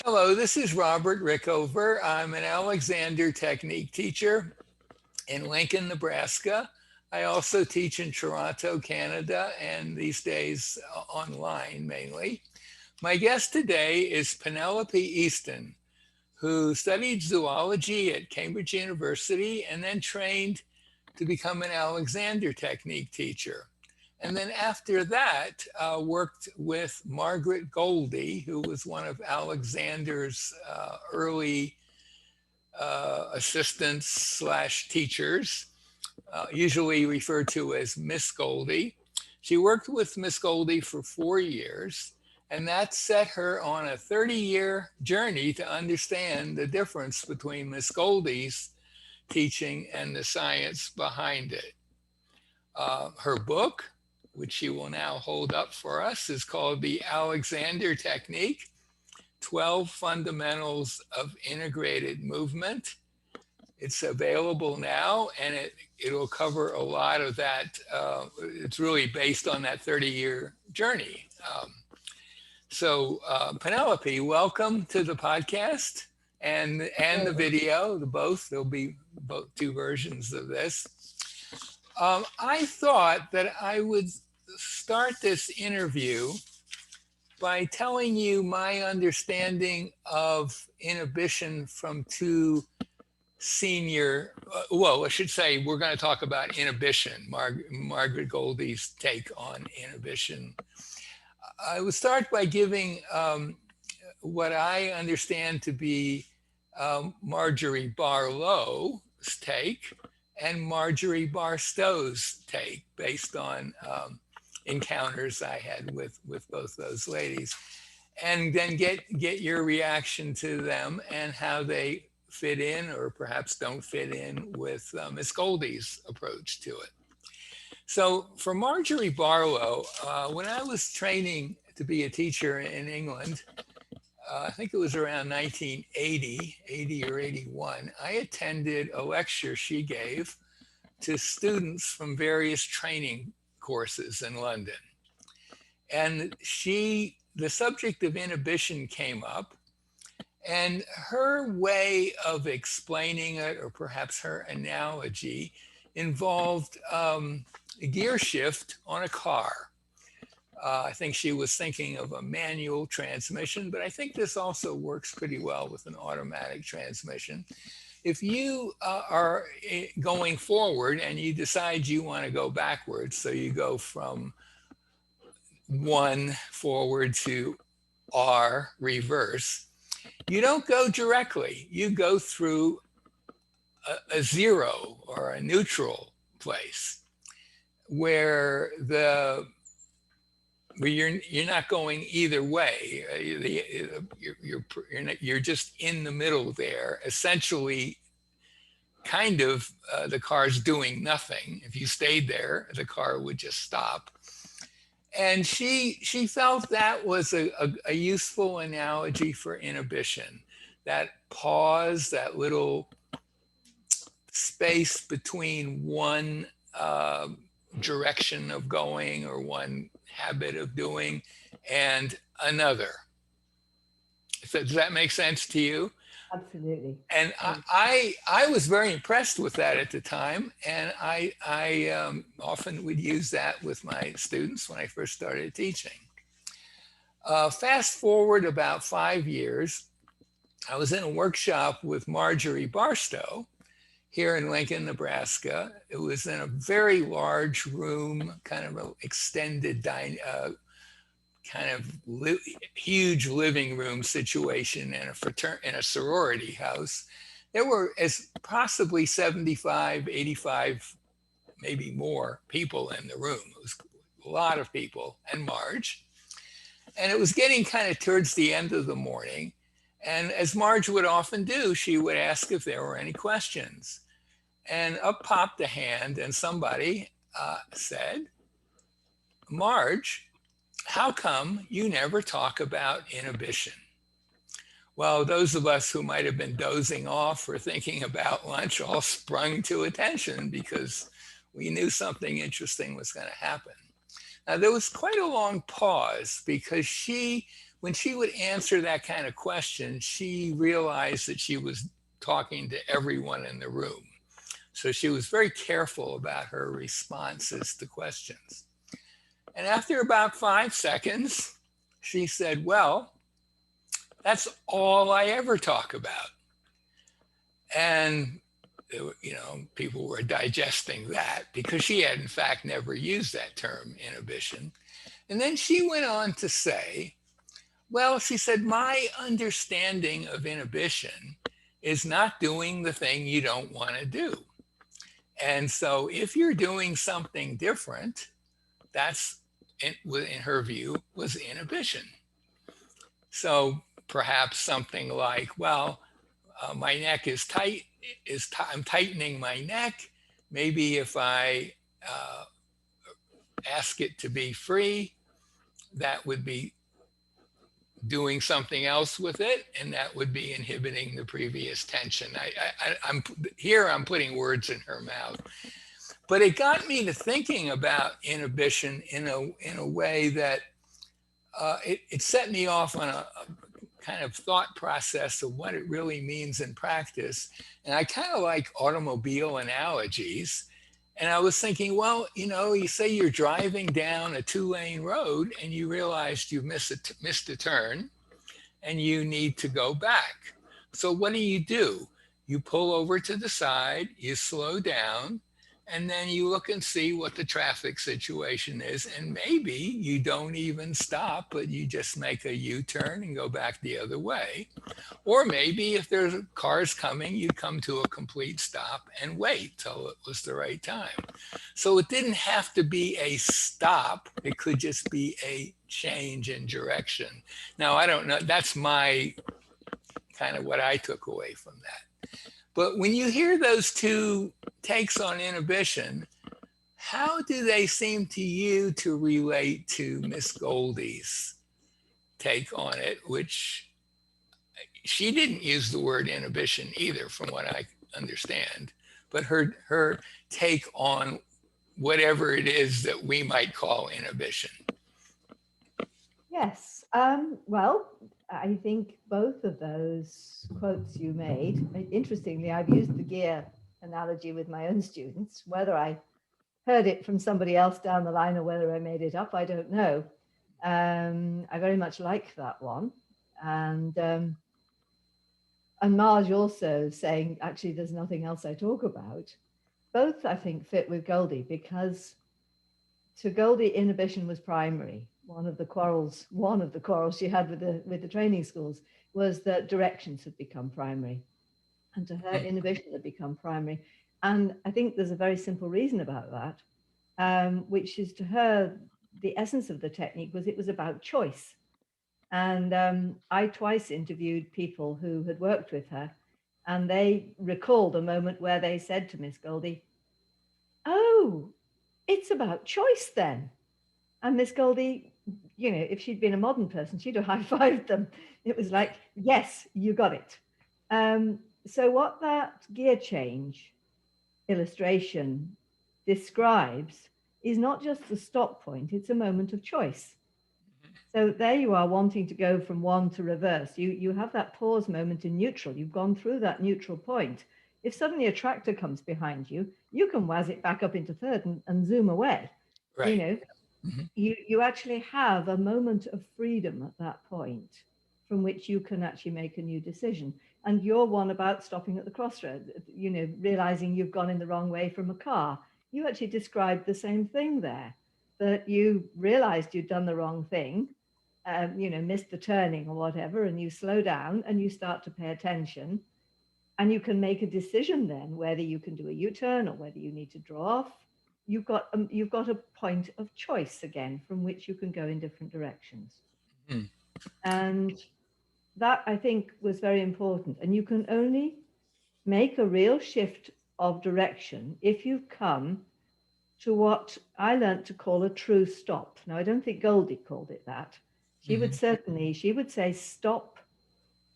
Hello, this is Robert Rickover. I'm an Alexander Technique teacher in Lincoln, Nebraska. I also teach in Toronto, Canada, and these days online mainly. My guest today is Penelope Easton, who studied zoology at Cambridge University and then trained to become an Alexander Technique teacher. And then after that, worked with Margaret Goldie, who was one of Alexander's early assistants slash teachers, usually referred to as Miss Goldie. She worked with Miss Goldie for 4 years, and that set her on a 30-year journey to understand the difference between Miss Goldie's teaching and the science behind it. Her book, which she will now hold up for us, is called The Alexander Technique, 12 Fundamentals of Integrated Movement. It's available now, and it'll cover a lot of that. It's really based on that 30-year journey. Penelope, welcome to the podcast and the video, the both. There'll be both two versions of this. I thought that I would start this interview by telling you my understanding of inhibition from two senior, I should say we're going to talk about inhibition, Margaret Goldie's take on inhibition. I would start by giving what I understand to be Marjorie Barlow's take and Marjorie Barstow's take based on encounters I had with both those ladies, and then get your reaction to them and how they fit in or perhaps don't fit in with Miss Goldie's approach to it. So for Marjorie Barlow, when I was training to be a teacher in England, I think it was around 1980, 80 or 81, I attended a lecture she gave to students from various training courses in London. And the subject of inhibition came up, and her way of explaining it, or perhaps her analogy, involved a gear shift on a car. I think she was thinking of a manual transmission, but I think this also works pretty well with an automatic transmission. If you are going forward and you decide you want to go backwards, so you go from 1 forward to R reverse, you don't go directly. You go through a zero or a neutral place where you're not going either way. You're just in the middle there, essentially. Kind of the car's doing nothing. If you stayed there, the car would just stop. And she felt that was a useful analogy for inhibition. That pause, that little space between one direction of going or one habit of doing and another. So does that make sense to you? Absolutely. And I was very impressed with that at the time, and I often would use that with my students when I first started teaching. Fast forward about 5 years, I was in a workshop with Marjorie Barstow here in Lincoln, Nebraska. It was in a very large room, kind of an extended huge living room situation in a sorority house. There were possibly 75, 85, maybe more people in the room. It was a lot of people, and Marge. And it was getting kind of towards the end of the morning. And as Marge would often do, she would ask if there were any questions. And up popped a hand, and somebody said, "Marge, how come you never talk about inhibition?" Well, those of us who might have been dozing off or thinking about lunch all sprung to attention because we knew something interesting was going to happen. Now, there was quite a long pause because she when she would answer that kind of question, she realized that she was talking to everyone in the room. So she was very careful about her responses to questions. And after about 5 seconds, she said, well, that's all I ever talk about. And, people were digesting that because she had, in fact, never used that term, inhibition. And then she went on to say, well, she said, my understanding of inhibition is not doing the thing you don't want to do. And so if you're doing something different, that's, in her view, was inhibition. So perhaps something like, well, my neck is tight, I'm tightening my neck. Maybe if I ask it to be free, that would be doing something else with it, and that would be inhibiting the previous tension. I'm putting words in her mouth, but it got me to thinking about inhibition in a way that it set me off on a kind of thought process of what it really means in practice. And I kind of like automobile analogies. And I was thinking, well, you say you're driving down a 2-lane road and you realized you missed a turn and you need to go back. So what do? You pull over to the side, you slow down, and then you look and see what the traffic situation is. And maybe you don't even stop, but you just make a U-turn and go back the other way. Or maybe if there's cars coming, you come to a complete stop and wait till it was the right time. So it didn't have to be a stop. It could just be a change in direction. Now, I don't know. That's my kind of what I took away from that. But when you hear those two takes on inhibition, how do they seem to you to relate to Miss Goldie's take on it, which she didn't use the word inhibition either, from what I understand, but her take on whatever it is that we might call inhibition? Yes. Well, I think both of those quotes you made, interestingly, I've used the gear analogy with my own students. Whether I heard it from somebody else down the line or whether I made it up, I don't know. I very much like that one. And Marge also saying, actually, there's nothing else I talk about. Both, I think, fit with Goldie, because to Goldie, inhibition was primary. One of the quarrels she had with the training schools was that directions had become primary, and to her, inhibition had become primary. And I think there's a very simple reason about that, which is, to her, the essence of the technique was it was about choice. And I twice interviewed people who had worked with her, and they recalled a moment where they said to Miss Goldie, "Oh, it's about choice then." And Miss Goldie, if she'd been a modern person, she'd have high-fived them. It was like, yes, you got it. So what that gear change illustration describes is not just the stop point, it's a moment of choice. So there you are, wanting to go from one to reverse. You have that pause moment in neutral. You've gone through that neutral point. If suddenly a tractor comes behind you, you can waz it back up into third and zoom away. Right. You actually have a moment of freedom at that point from which you can actually make a new decision. And your one about stopping at the crossroads, realizing you've gone in the wrong way from a car, you actually described the same thing there, that you realized you'd done the wrong thing, missed the turning or whatever, and you slow down and you start to pay attention, and you can make a decision then whether you can do a U-turn or whether you need to draw off. You've got a point of choice again from which you can go in different directions. And that, I think, was very important. And you can only make a real shift of direction if you come to what I learned to call a true stop. Now, I don't think Goldie called it that. She would say stop.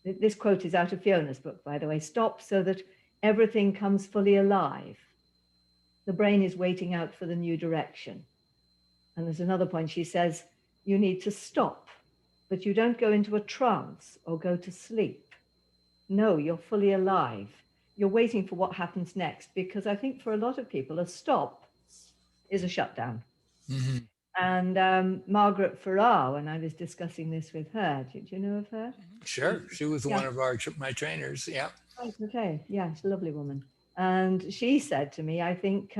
This quote is out of Fiona's book, by the way. Stop so that everything comes fully alive. The brain is waiting out for the new direction. And there's another point. She says, you need to stop but you don't go into a trance or go to sleep. No, you're fully alive. You're waiting for what happens next, because I think for a lot of people, a stop is a shutdown. Mm-hmm. And Margaret Farrar, when I was discussing this with her, did you know of her? Sure. She was Yeah. one of my trainers. Yeah. Right, okay. Yeah, she's a lovely woman. And she said to me, I think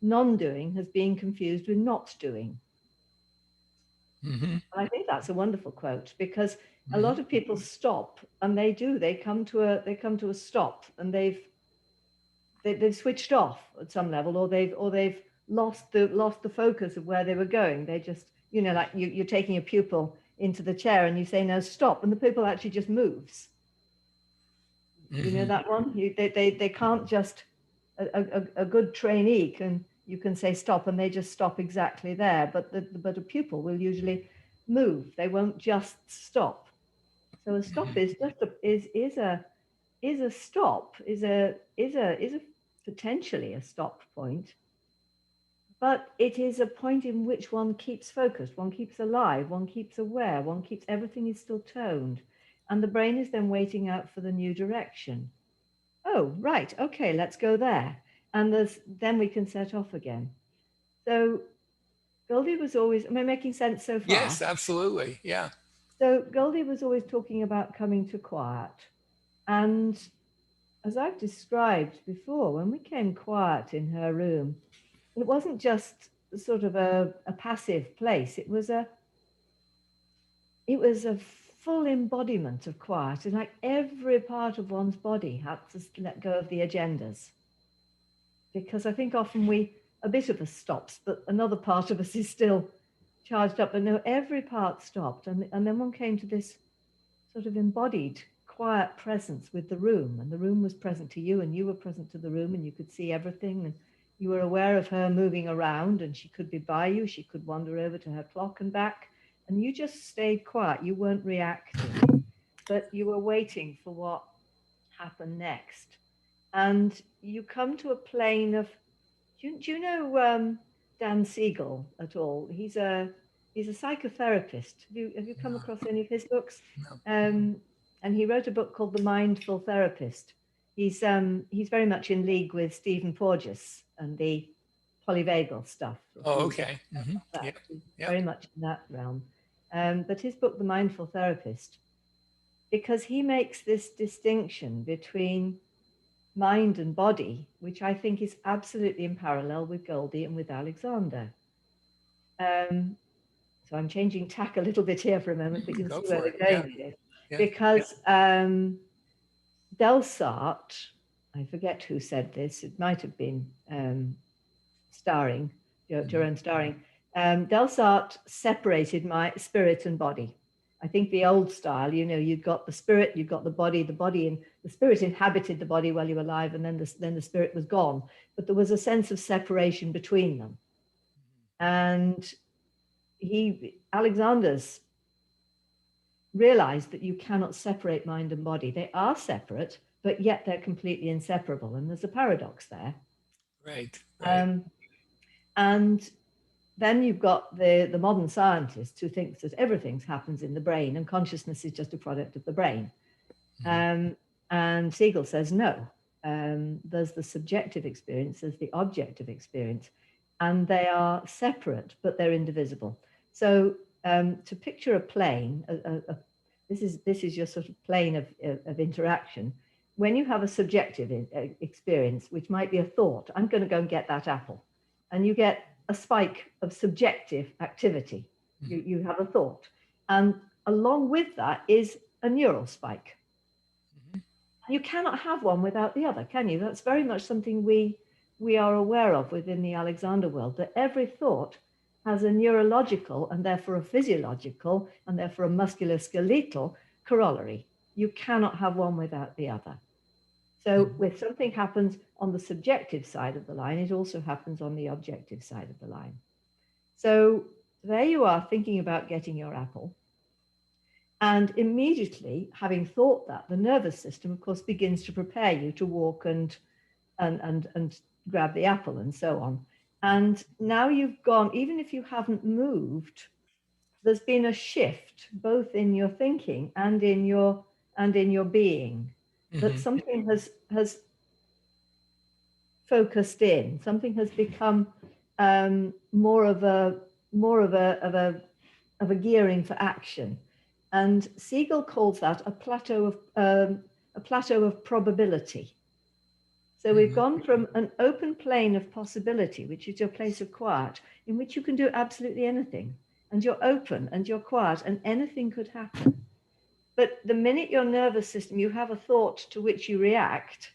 non-doing has been confused with not doing. Mm-hmm. And I think that's a wonderful quote, because a Mm-hmm. lot of people stop, and they come to a stop, and they've switched off at some level, or they've lost the focus of where they were going. They just, like you're taking a pupil into the chair and you say, no, stop, and the pupil actually just moves. You know Mm-hmm. that one? They can't just, a good trainee you can say stop and they just stop exactly there, but a pupil will usually move. They won't just stop. So a stop is just a stop, is a potentially a stop point, but it is a point in which one keeps focused, one keeps alive, one keeps aware, one keeps, everything is still toned, and the brain is then waiting out for the new direction. Oh, right, okay, let's go there, and then we can set off again. So Goldie was always, am I making sense so far? Yes, absolutely. Yeah. So Goldie was always talking about coming to quiet, and as I've described before, when we came quiet in her room, it wasn't just sort of a passive place. It was a full embodiment of quiet. And like every part of one's body had to let go of the agendas. Because I think often a bit of us stops, but another part of us is still charged up. But no, every part stopped. And then one came to this sort of embodied quiet presence with the room, and the room was present to you, and you were present to the room, and you could see everything, and you were aware of her moving around, and she could be by you, she could wander over to her clock and back, and you just stayed quiet. You weren't reacting, but you were waiting for what happened next. And you come to a plane of, do you know Dan Siegel at all? He's a psychotherapist. Have you come No, across any of his books? no. And he wrote a book called The Mindful Therapist. He's very much in league with Stephen Porges and the polyvagal stuff. If Oh, you okay. Mm-hmm. that, Yep. he's Yep. very much in that realm. But his book, The Mindful Therapist, because he makes this distinction between mind and body, which I think is absolutely in parallel with Goldie and with Alexander. Um, so I'm changing tack a little bit here for a moment, but you'll Go see where for it. we're going Yeah. with it. Yeah. Because Delsart, I forget who said this, it might have been Jerome Starring. Delsart separated my spirit and body. I think the old style, you'd got the spirit, you'd got the body and the spirit inhabited the body while you were alive, and then the spirit was gone. But there was a sense of separation between them. And Alexander's realized that you cannot separate mind and body. They are separate, but yet they're completely inseparable. And there's a paradox there. Right. Right. And then you've got the modern scientist who thinks that everything happens in the brain and consciousness is just a product of the brain. And Siegel says, no, there's the subjective experience, there's the objective experience, and they are separate, but they're indivisible. So to picture a plane, this is your sort of plane of interaction. When you have a subjective experience, which might be a thought, I'm going to go and get that apple, and you get a spike of subjective activity. You have a thought, and along with that is a neural spike. You cannot have one without the other, can you? That's very much something we are aware of within the Alexander world, that every thought has a neurological and therefore a physiological and therefore a musculoskeletal corollary. You cannot have one without the other. So if something happens on the subjective side of the line, it also happens on the objective side of the line. So there you are thinking about getting your apple. And immediately, having thought that, the nervous system, of course, begins to prepare you to walk and grab the apple and so on. And now you've gone, even if you haven't moved there's been a shift both in your thinking and in your being, that something has focused in, something has become more of a gearing for action. And Siegel calls that a plateau of probability. So we've gone from an open plane of possibility, which is your place of quiet, in which you can do absolutely anything, and you're open and you're quiet, and anything could happen. But the minute your nervous system, you have a thought to which you react,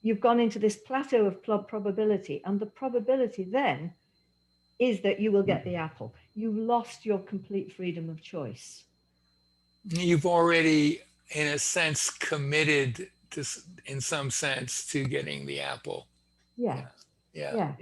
you've gone into this plateau of probability, and the probability then is that you will get the apple. You've lost your complete freedom of choice. You've already, in a sense, committed to, in some sense, to getting the apple. Yeah. Yeah. Yeah.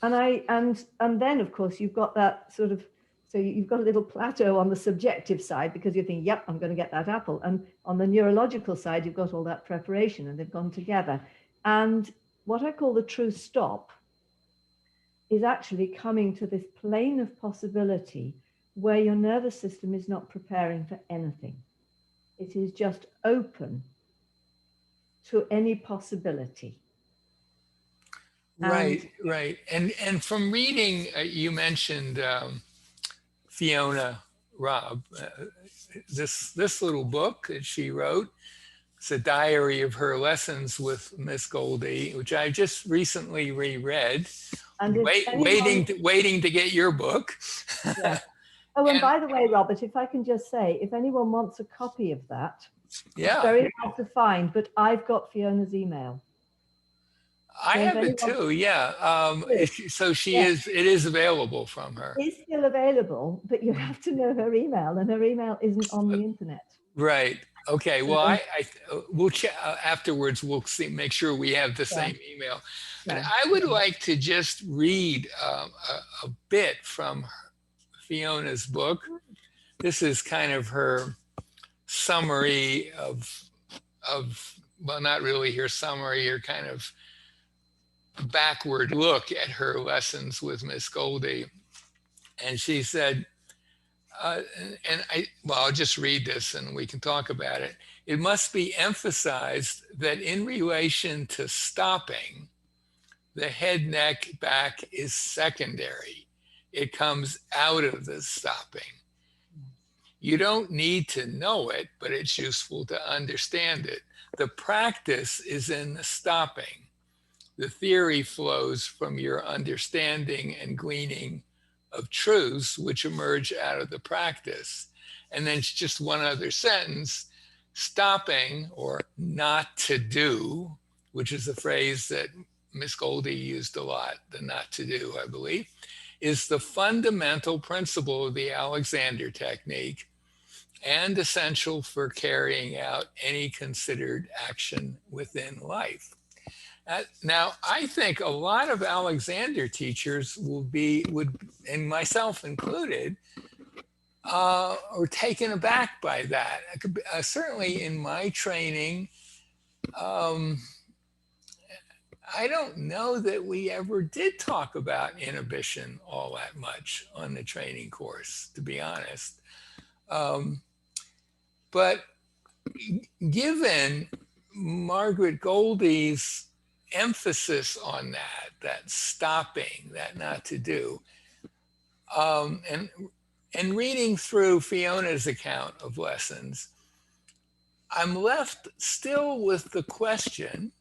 And then of course you've got that sort of, so you've got a little plateau on the subjective side, because you think, yep, I'm going to get that apple. And on the neurological side, you've got all that preparation, and they've gone together. And what I call the true stop is actually coming to this plane of possibility where your nervous system is not preparing for anything. It is just open to any possibility. Right, right. And from reading, you mentioned Fiona Robb, this little book that she wrote. It's a diary of her lessons with Miss Goldie, which I just recently reread. And waiting to get your book. Yeah. Oh, and by the way, Robert, if I can just say, if anyone wants a copy of that, yeah, it's very hard to find, but I've got Fiona's email. I have it too, yeah. So she is, it is available from her. It's still available, but you have to know her email, and her email isn't on the internet. Right. Okay. Well, we'll check afterwards. We'll see, make sure we have the same email. But I would like to just read a bit from Fiona's book. This is kind of her summary of well, not really her summary, her kind of backward look at her lessons with Miss Goldie. And she said, I'll just read this and we can talk about it. It must be emphasized that in relation to stopping, the head, neck, back is secondary. It comes out of the stopping. You don't need to know it, but it's useful to understand it. The practice is in the stopping. The theory flows from your understanding and gleaning of truths which emerge out of the practice. And then just one other sentence, stopping, or not to do, which is a phrase that Miss Goldie used a lot, the not to do, I believe, is the fundamental principle of the Alexander technique and essential for carrying out any considered action within life. Now, I think a lot of Alexander teachers would, and myself included, are taken aback by that. Certainly in my training, I don't know that we ever did talk about inhibition all that much on the training course, to be honest. But given Margaret Goldie's emphasis on that stopping, that not to do, and reading through Fiona's account of lessons, I'm left still with the question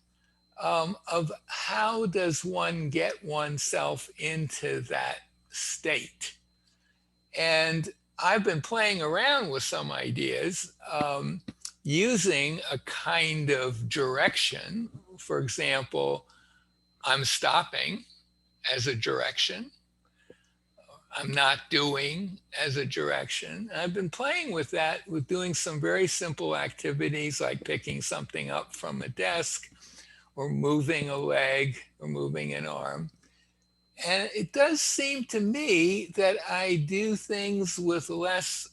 of how does one get oneself into that state? And I've been playing around with some ideas using a kind of direction. For example, I'm stopping as a direction. I'm not doing as a direction. And I've been playing with that, with doing some very simple activities like picking something up from a desk or moving a leg or moving an arm. And it does seem to me that I do things with less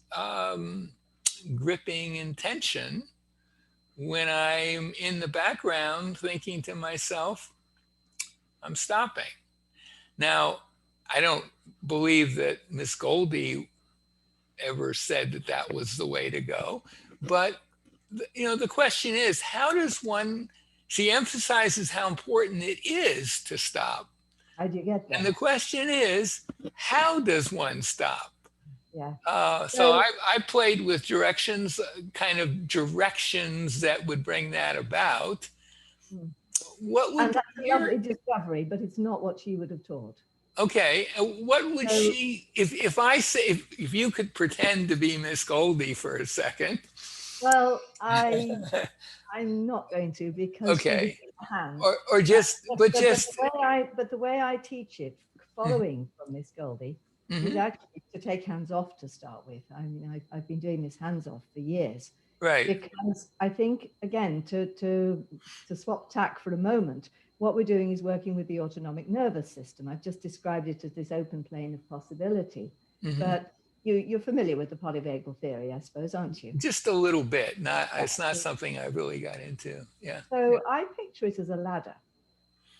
gripping intention when I'm in the background thinking to myself, I'm stopping. Now, I don't believe that Miss Goldie ever said that that was the way to go. But the question is, how does one? She emphasizes how important it is to stop, How do you get and there? the question is, how does one stop? Yeah. So I played with directions, kind of directions that would bring that about. Mm. What would And be that's a lovely discovery, but it's not what she would have taught. okay? What would So, she, if I say, if you could pretend to be Miss Goldie for a second? well, I'm not going to, because she would Okay, be a hand. or just, but But just. the way I teach it, following from Miss Goldie, is Mm-hmm. actually to take hands off to start with. I mean, I've been doing this hands off for years, Right. because I think, again, to swap tack for a moment, what we're doing is working with the autonomic nervous system. I've just described it as this open plane of possibility, Mm-hmm. but you're familiar with the polyvagal theory, I suppose, aren't you? Just a little bit. Not. It's not Yeah. something I really got into. Yeah. Yeah. So I picture it as a ladder.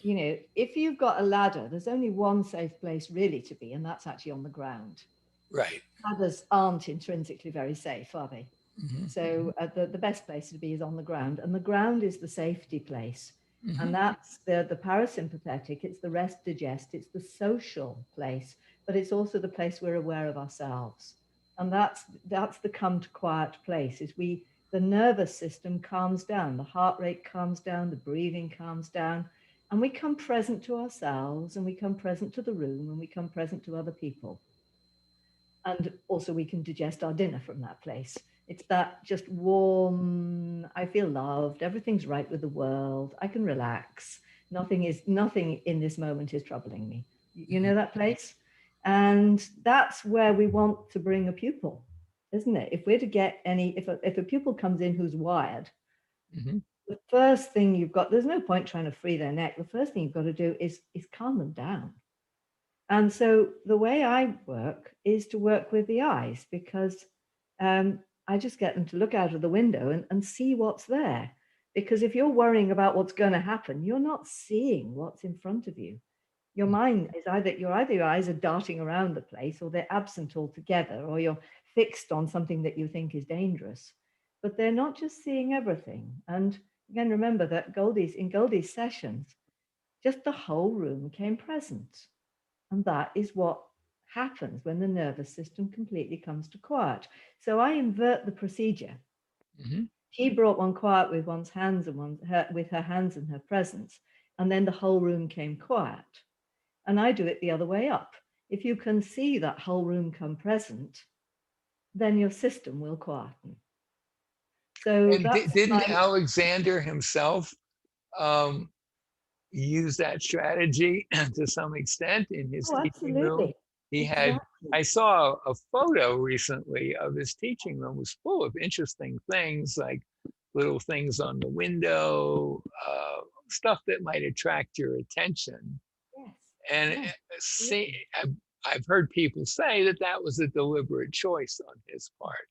If you've got a ladder, there's only one safe place really to be, and that's actually on the ground. Right. Ladders aren't intrinsically very safe, are they? Mm-hmm. So the best place to be is on the ground, and the ground is the safety place. Mm-hmm. And that's the parasympathetic, it's the rest digest, it's the social place, but it's also the place we're aware of ourselves. And that's the come to quiet place, is the nervous system calms down, the heart rate calms down, the breathing calms down, and we come present to ourselves, and we come present to the room, and we come present to other people. And also we can digest our dinner from that place. It's that just warm, I feel loved, everything's right with the world, I can relax, nothing in this moment is troubling me. You know that place? And that's where we want to bring a pupil, isn't it? If we're to get if a pupil comes in who's wired, Mm-hmm. the first thing you've got, there's no point trying to free their neck. The first thing you've got to do is calm them down. And so the way I work is to work with the eyes, because I just get them to look out of the window and see what's there. Because if you're worrying about what's going to happen, you're not seeing what's in front of you. Your mind is either your eyes are darting around the place, or they're absent altogether, or you're fixed on something that you think is dangerous. But they're not just seeing everything. And again, remember that in Goldie's sessions, just the whole room came present. And that is what happens when the nervous system completely comes to quiet. So I invert the procedure. Mm-hmm. She brought one quiet with one's hands and with her hands and her presence, and then the whole room came quiet. And I do it the other way up. If you can see that whole room come present, then your system will quieten. So And that's didn't my. Alexander himself um, use that strategy to some extent in his Oh, teaching room? absolutely. He had, Exactly. I saw a photo recently of his teaching room. It was full of interesting things, like little things on the window, stuff that might attract your attention. Yes. And Yes. see, I've heard people say that that was a deliberate choice on his part.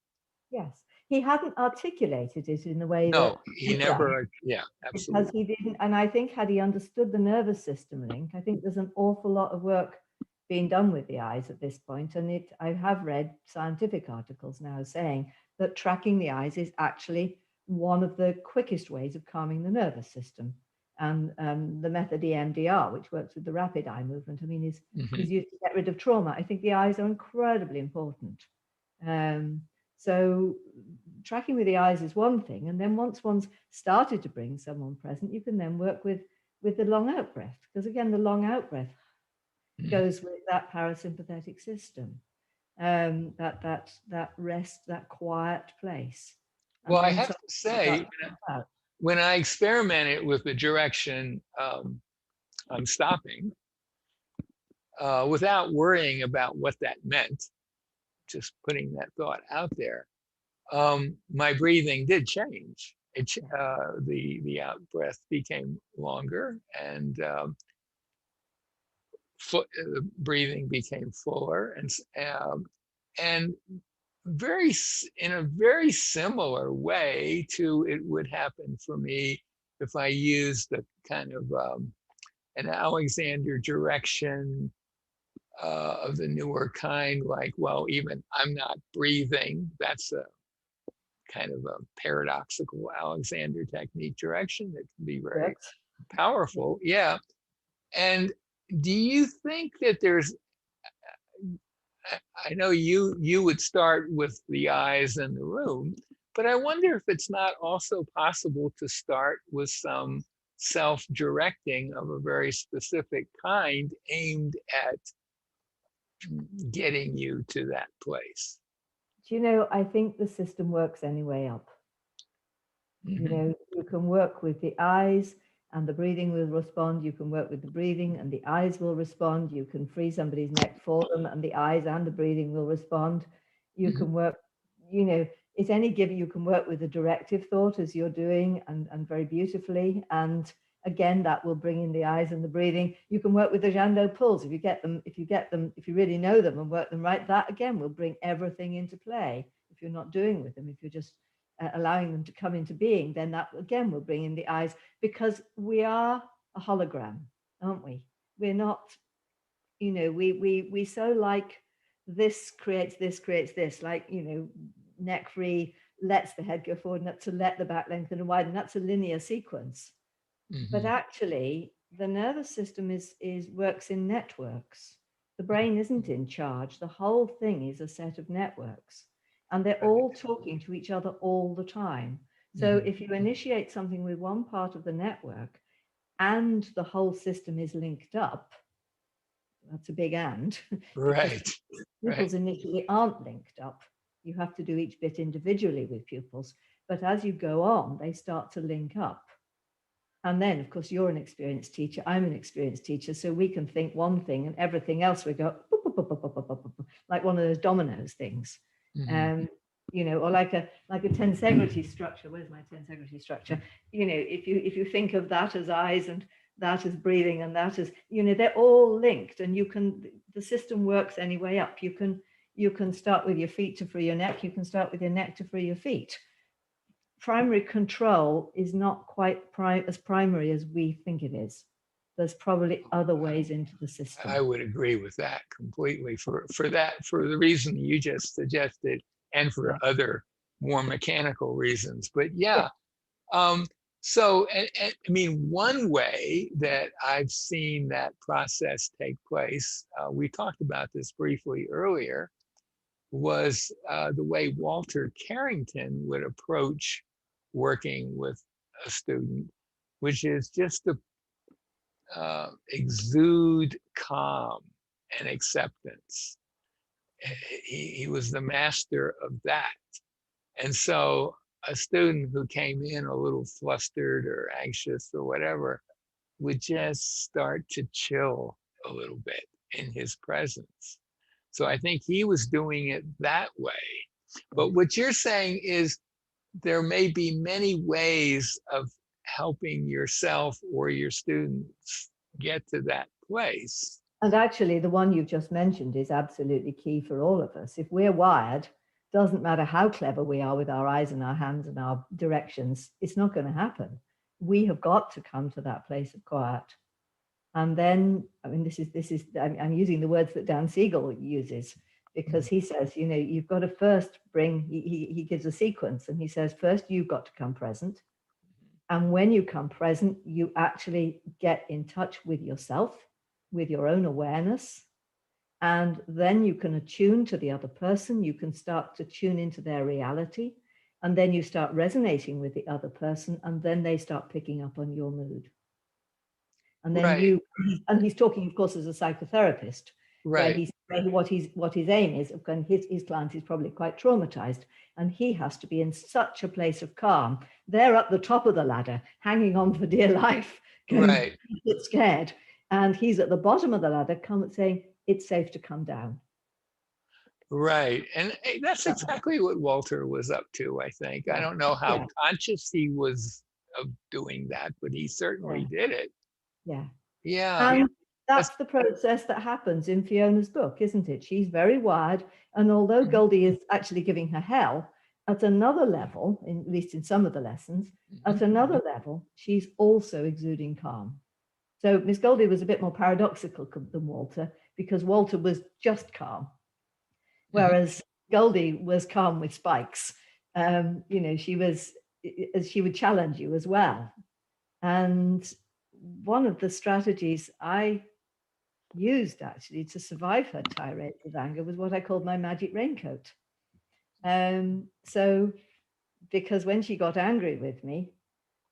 Yes. He hadn't articulated it in the way No, that he we've done, never, yeah, because absolutely. he didn't. And I think, had he understood the nervous system link, I think there's an awful lot of work being done with the eyes at this point. And I have read scientific articles now saying that tracking the eyes is actually one of the quickest ways of calming the nervous system. And the method EMDR, which works with the rapid eye movement, I mean, is Mm-hmm. used to get rid of trauma. I think the eyes are incredibly important. Um, so tracking with the eyes is one thing, and then once one's started to bring someone present, you can then work with the long out breath, because again, the long out breath goes with that parasympathetic system, that rest, that quiet place, Well, and I then have to something say, starts to come out. when I experimented with the direction I'm stopping, without worrying about what that meant, just putting that thought out there, my breathing did change. The out breath became longer, and breathing became fuller, and in a very similar way to it would happen for me if I used the kind of an Alexander direction of the newer kind, like, well, even I'm not breathing. That's a kind of a paradoxical Alexander technique direction that can be very Works. powerful. Yeah. And do you think that there's, I know you would start with the eyes in the room, but I wonder if it's not also possible to start with some self-directing of a very specific kind aimed at getting you to that place. Do you know, I think the system works any way up. You Mm-hmm. know, you can work with the eyes and the breathing will respond. You can work with the breathing and the eyes will respond. You can free somebody's neck for them and the eyes and the breathing will respond. You Mm-hmm. can work, you know, it's any given, you can work with the directive thought as you're doing and very beautifully. And again, that will bring in the eyes and the breathing. You can work with the Jando pulls. If you get them, if you really know them and work them right, that again will bring everything into play. If you're not doing with them, if you're just allowing them to come into being, then that again will bring in the eyes, because we are a hologram, aren't we? We're not, you know, we so like this creates this, like, you know, neck free lets the head go forward, and to let the back lengthen and widen. That's a linear sequence. But Mm-hmm. actually, the nervous system is works in networks. The brain isn't in charge. The whole thing is a set of networks, and they're Right. all talking to each other all the time. So Mm-hmm. if you initiate something with one part of the network and the whole system is linked up, that's a big and, because Right. Right. pupils initially aren't linked up. You have to do each bit individually with pupils. But as you go on, they start to link up. And then, of course, you're an experienced teacher, I'm an experienced teacher, so we can think one thing and everything else we go boop, boop, boop, boop, boop, boop, boop, like one of those dominoes things. Mm-hmm. You know, or like a tensegrity structure. Where's my tensegrity structure? You know, if you think of that as eyes and that as breathing and that as, you know, they're all linked, and the system works any way up. You can start with your feet to free your neck. You can start with your neck to free your feet. Primary control is not quite as primary as we think it is. There's probably other ways into the I system. would agree with that completely for that, for the reason you just suggested, and for Yeah. other more mechanical reasons. But Yeah. yeah, so and I mean, one way that I've seen that process take place, we talked about this briefly earlier, was the way Walter Carrington would approach working with a student, which is just to exude calm and acceptance. He was the master of that. And so a student who came in a little flustered or anxious or whatever would just start to chill a little bit in his presence. So I think he was doing it that way. But what you're saying is there may be many ways of helping yourself or your students get to that place. And actually, the one you've just mentioned is absolutely key for all of us. If we're wired, doesn't matter how clever we are with our eyes and our hands and our directions, it's not going to happen. We have got to come to that place of quiet. And then, I mean, I'm using the words that Dan Siegel uses, because he says, you know, you've got to first he gives a sequence, and he says, first, you've got to come present. And when you come present, you actually get in touch with yourself, with your own awareness. And then you can attune to the other person. You can start to tune into their reality. And then you start resonating with the other person. And then they start picking up on your mood. And then Right, he's talking, of course, as a psychotherapist, right, what his aim is, and his client is probably quite traumatized, and he has to be in such a place of calm. They're up the top of the ladder, hanging on for dear life, going right, a bit scared, and he's at the bottom of the ladder, saying it's safe to come down. right. And that's exactly what Walter was up to, I think. I Yeah, don't know how yeah, conscious he was of doing that, but he certainly yeah, did it. yeah. Yeah, And that's that's the process that happens in Fiona's book, isn't it? She's very wired. And although Goldie is actually giving her hell, at another level, at least in some of the lessons, at another level, she's also exuding calm. So Miss Goldie was a bit more paradoxical than Walter. because Walter was just calm, Mhm. whereas Goldie was calm with spikes. She would challenge you as well. And one of the strategies I used actually to survive her tirades of anger was what I called my magic raincoat. So because when she got angry with me,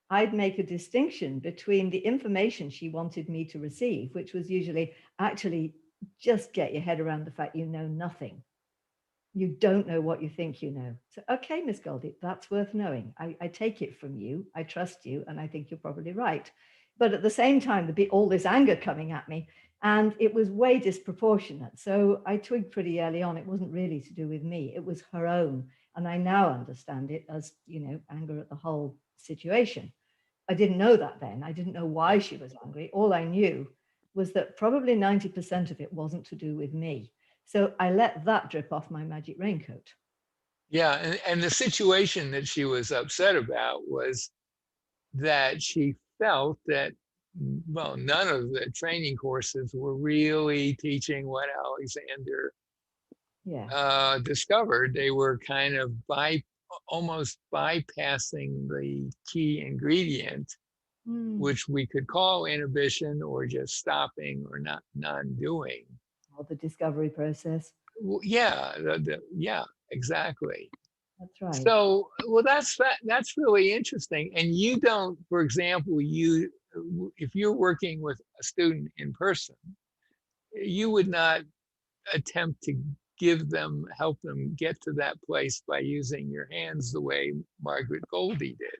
I'd make a distinction between the information she wanted me to receive, which was usually actually just get your head around the fact you know nothing. You don't know what you think you know. So, okay, Miss Goldie, that's worth knowing. I take it from you. I trust you, and I think you're probably right. But at the same time, there'd be all this anger coming at me, and it was way disproportionate. So I twigged pretty early on, it wasn't really to do with me, it was her own. And I now understand it as, anger at the whole situation. I didn't know that then. I didn't know why she was angry. All I knew was that probably 90% of it wasn't to do with me. So I let that drip off my magic raincoat. Yeah, and the situation that she was upset about was that she felt that, well, none of the training courses were really teaching what Alexander Yeah. discovered. They were kind of almost bypassing the key ingredient, which we could call inhibition or just stopping or not non-doing. Or the discovery process. Well, yeah, yeah, exactly. That's right. So, well, that's really interesting. And you don't, for example, if you're working with a student in person, you would not attempt to help them get to that place by using your hands the way Margaret Goldie did.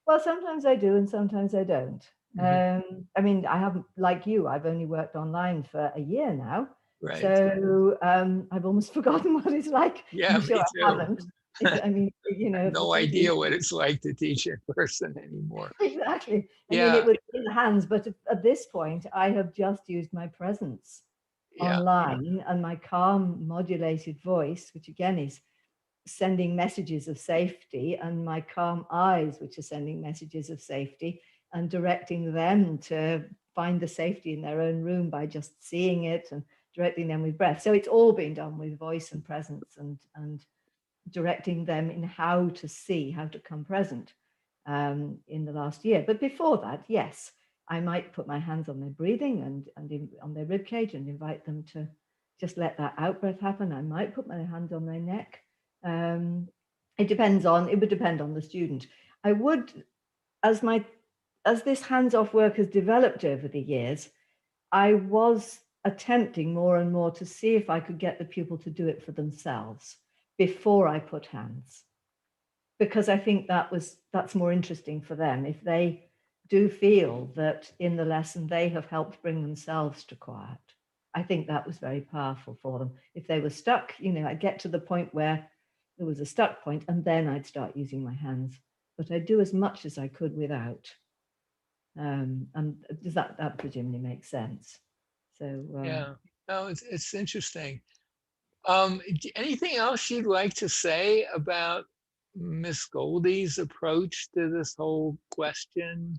Well, sometimes I do and sometimes I don't. Mhm. I mean, I haven't, like you, I've only worked online for a year now. Right. So I've almost forgotten what it's like. Yeah, I'm sure me I too. haven't. I I mean, have for no thinking idea what it's like to teach in person anymore. exactly. I mean, it Yeah, was in the hands, but at this point, I have just used my presence yeah, online and my calm modulated voice, which again is sending messages of safety, and my calm eyes, which are sending messages of safety, and directing them to find the safety in their own room by just seeing it and directing them with breath. So it's all been done with voice and presence and directing them in how to see, how to come present in the last year. But before that, yes, I might put my hands on their breathing and on their rib cage and invite them to just let that out breath happen. I might put my hand on their neck. It would depend on the student. I would, as this hands-off work has developed over the years, I was attempting more and more to see if I could get the pupil to do it for themselves before I put hands, because I think that's more interesting for them. If they do feel that in the lesson they have helped bring themselves to quiet, I think that was very powerful for them. If they were stuck, I'd get to the point where there was a stuck point and then I'd start using my hands. But I'd do as much as I could without. And does that presumably make sense? So yeah. No, it's interesting. Anything else you'd like to say about Miss Goldie's approach to this whole question?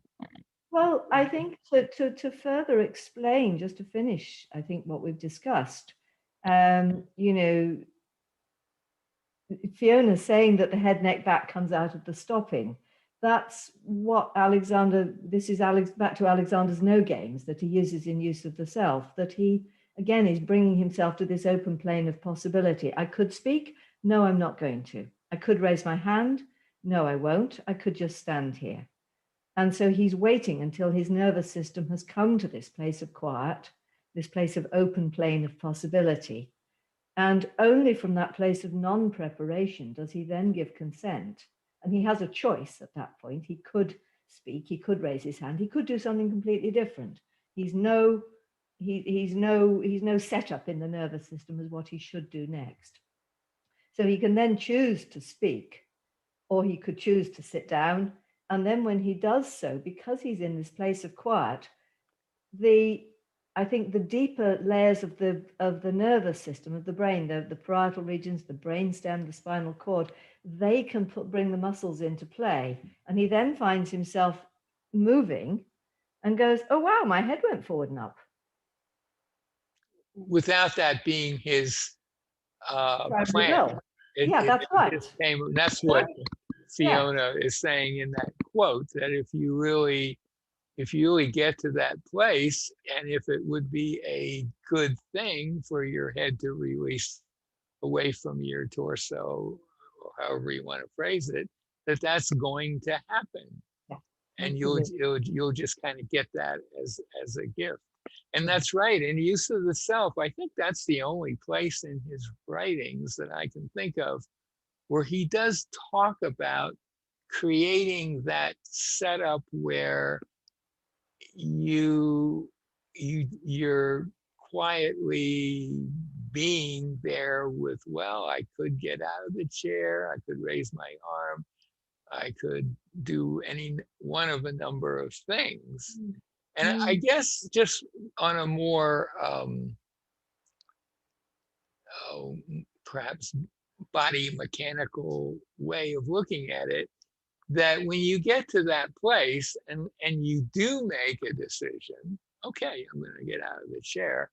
well, I think to further explain, just to finish, I think what we've discussed, um, you know, Fiona saying that the head, neck, back comes out of the stopping. That's what Alexander, this is back to Alexander's no games that he uses in use of the self, that he, again, is bringing himself to this open plane of possibility. I could speak. No, I'm not going to. I could raise my hand. No, I won't. I could just stand here. And so he's waiting until his nervous system has come to this place of quiet, this place of open plane of possibility. And only from that place of non-preparation does he then give consent. And he has a choice at that point. He could speak, he could raise his hand, he could do something completely different. He's no setup in the nervous system as what he should do next. So he can then choose to speak, or he could choose to sit down. And then when he does so, because he's in this place of quiet, I think the deeper layers of the nervous system of the brain, the parietal regions, the brainstem, the spinal cord, they can bring the muscles into play. And he then finds himself moving and goes, "Oh wow, my head went forward and up." without that being his Probably plan. will. Yeah, that's It right. just came, and that's Yeah. what Fiona is saying in that quote, that if you really get to that place, and if it would be a good thing for your head to release away from your torso, or however you want to phrase it, that's going to happen. Yeah, And absolutely. you'll just kind of get that as a gift. And Yeah. that's right. In use of the self, I think that's the only place in his writings that I can think of where he does talk about creating that setup where you're quietly being there with, well, I could get out of the chair, I could raise my arm, I could do any one of a number of things. And I guess just on a more oh, perhaps body mechanical way of looking at it, that when you get to that place and you do make a decision, okay, I'm going to get out of the chair,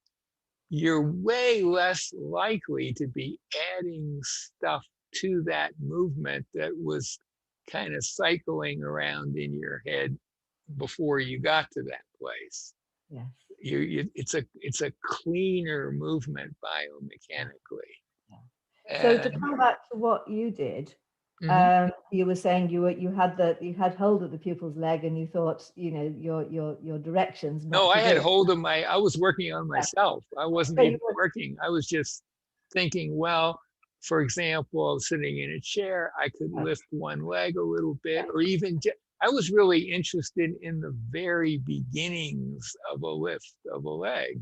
you're way less likely to be adding stuff to that movement that was kind of cycling around in your head before you got to that place. Yes. It's a cleaner movement biomechanically. Yeah. So to And come back to what you did, mhm. you were saying you had hold of the pupil's leg and you thought, your directions, No, not I to had this. hold of I was working on myself. I wasn't So you even were, working. I was just thinking, well, for example, sitting in a chair, I could right, lift one leg a little bit, right. or even I was really interested in the very beginnings of a lift of a leg.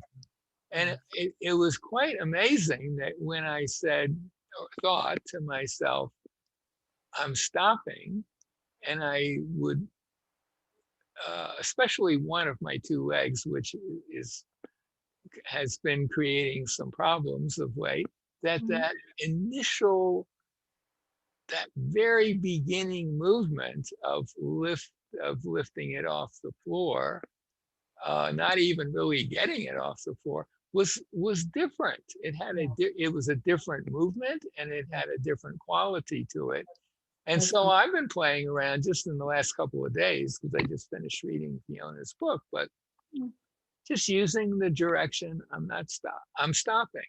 And it was quite amazing that when I said or thought to myself, I'm stopping, and I would, especially one of my two legs, which is has been creating some problems of late, that initial, that very beginning movement of lifting it off the floor, not even really getting it off the floor, was different. It was a different movement, and it had a different quality to it. And That's so I've been playing around just in the last couple of days, because I just finished reading Fiona's book, but just using the direction, I'm stopping,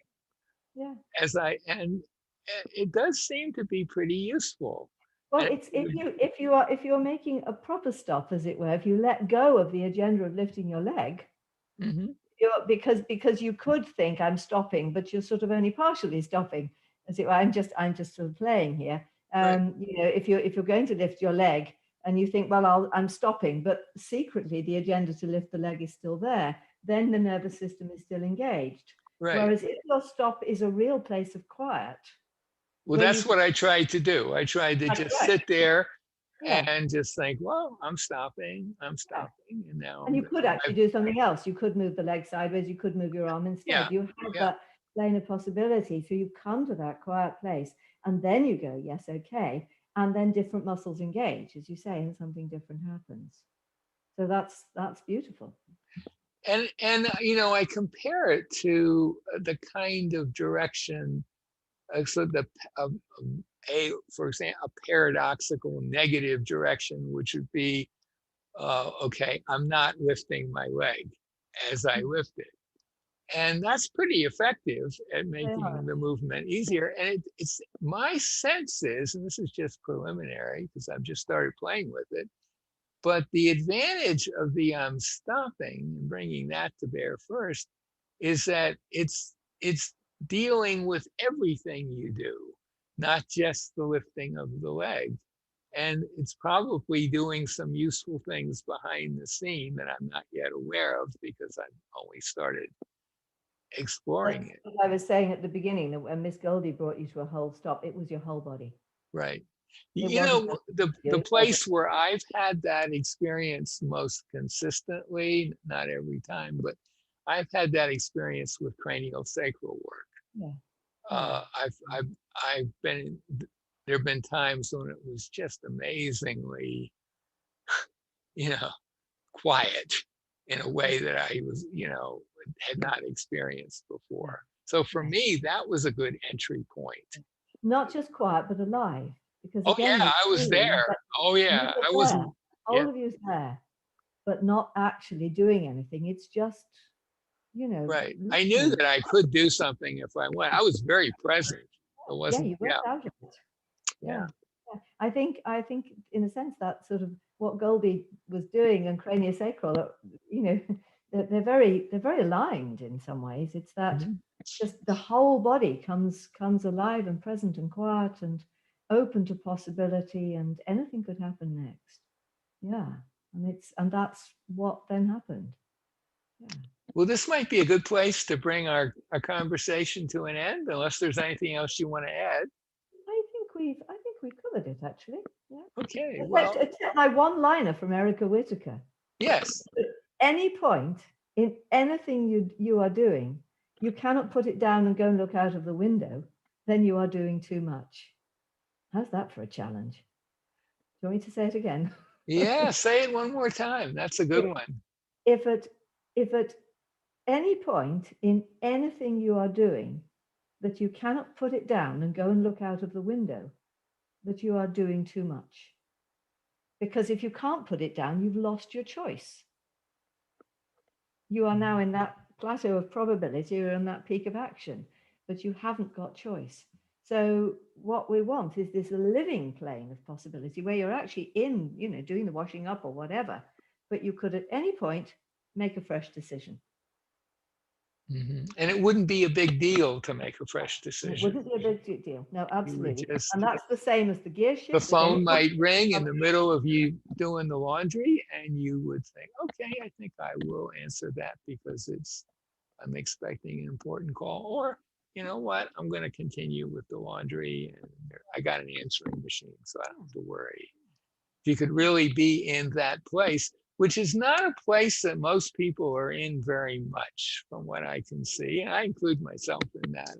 yeah. and it does seem to be pretty useful. Well, And it's if you're making a proper stop, as it were, if you let go of the agenda of lifting your leg, mhm, because you could think I'm stopping, but you're sort of only partially stopping, as it were. I'm just sort of playing here. right, If you're going to lift your leg and you think, well, I'm stopping, but secretly the agenda to lift the leg is still there, then the nervous system is still engaged. right. Whereas if your stop is a real place of quiet, Well, where you that's can, what I tried to do. I tried to that's just right, sit there yeah. and just think, well, I'm Yeah. stopping, and now And I'm you going could actually do something else. You could move the leg sideways. You could move your arm yeah, instead. You have yeah, that plane of possibility. So you come to that quiet place and then you go, yes, okay. And then different muscles engage, as you say, and something different happens. So that's beautiful. and I compare it to the kind of direction, so for example, a paradoxical negative direction, which would be, okay, I'm not lifting my leg as I lift it. And that's pretty effective at Yeah. making the movement easier. And it's my sense is, and this is just preliminary because I've just started playing with it, but the advantage of the stopping and bringing that to bear first is that it's dealing with everything you do, not just the lifting of the leg. And it's probably doing some useful things behind the scene that I'm not yet aware of because I've only started That's exploring it. what I was saying at the beginning, that when Miss Goldie brought you to a whole stop, it was your whole body. Right. It You wasn't know, just you, the it wasn't. place where I've had that experience most consistently, not every time, but I've had that experience with cranial sacral work. Yeah. Uh, I've I've I've been There have been times when it was just amazingly, you know, quiet in a way that I was, had not experienced before. So for me, that was a good entry point. Not just quiet, but alive. Because Oh again, yeah, you're I was saying there. that Oh yeah, you're I there, wasn't. Yeah, all of you's there, but not actually doing anything. It's just, right. I knew listening. that I could do something if I went. I was very present. It Yeah, wasn't. you Yeah, worked out of it. yeah. Yeah. Yeah. I think in a sense that sort of what Goldie was doing and craniosacral, they're very aligned in some ways. It's that Mhm. just the whole body comes alive and present and quiet and open to possibility, and anything could happen next. Yeah. And that's what then happened. Yeah. Well, this might be a good place to bring our conversation to an end, unless there's anything else you want to add. I think we've covered it actually. Yeah. Okay. Except, Well, except my one liner from Erica Whitaker. yes. At any point in anything you are doing, you cannot put it down and go and look out of the window, then you are doing too much. How's that for a challenge? Do you want me to say it again? Yeah. Say it one more time. That's a good one. If at any point in anything you are doing that you cannot put it down and go and look out of the window, that you are doing too much. Because if you can't put it down, you've lost your choice. You are now in that plateau of probability, you're in that peak of action, but you haven't got choice. So what we want is this living plane of possibility where you're actually in, doing the washing up or whatever, but you could at any point make a fresh decision. And it wouldn't be a big deal to make a fresh It decision. wouldn't be a big deal. No, You would absolutely. just, And that's the same as the gear the shift. phone might ring in the middle of you doing the laundry, and you would think, okay, I think I will answer that because I'm expecting an important call. Or, you know what, I'm going to continue with the laundry, and I got an answering machine, so I don't have to worry. If you could really be in that place, which is not a place that most people are in very much, from what I can see. And I include myself in that.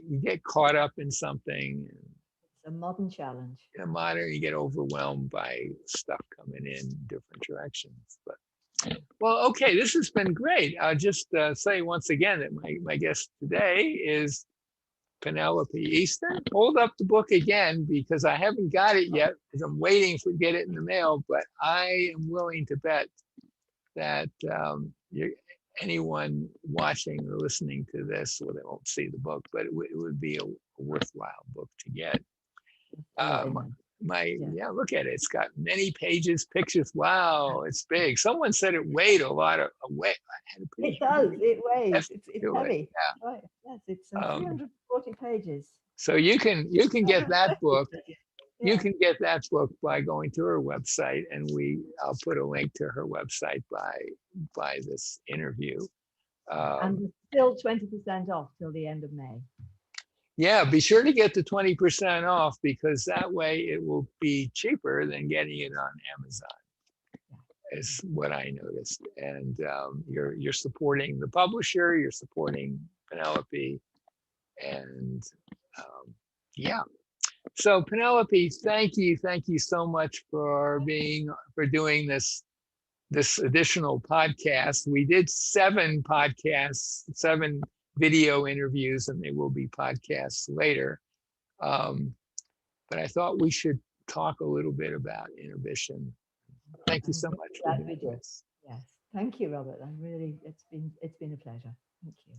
You get caught up in something, It's a modern challenge. modern, you get overwhelmed by stuff coming in different directions. But well, okay, this has been great. I'll just say once again that my guest today is Penelope Easton. Hold up the book again because I haven't got it yet because I'm waiting to get it in the mail, but I am willing to bet that anyone watching or listening to this, well, they won't see the book, but it would be a worthwhile book to get. Look at it. It's got many pages, pictures. Wow, it's big. Someone said it weighed a lot of weight. It does. It weighs. It's heavy. Yeah. Right. Yes, it's 340 pages. So you can get that book. Yeah. You can get that book by going to her website, and I'll put a link to her website by this interview. And still 20% off till the end of May. Yeah, be sure to get the 20% off because that way it will be cheaper than getting it on Amazon. Is what I noticed. And you're supporting the publisher, you're supporting Penelope, and yeah. So Penelope, thank you so much for doing this additional podcast. We did 7 podcasts, 7 video interviews, and they will be podcasts later. But I thought we should talk a little bit about inhibition. Thank you so much for doing this. Yes, thank you, Robert. It's been a pleasure. Thank you.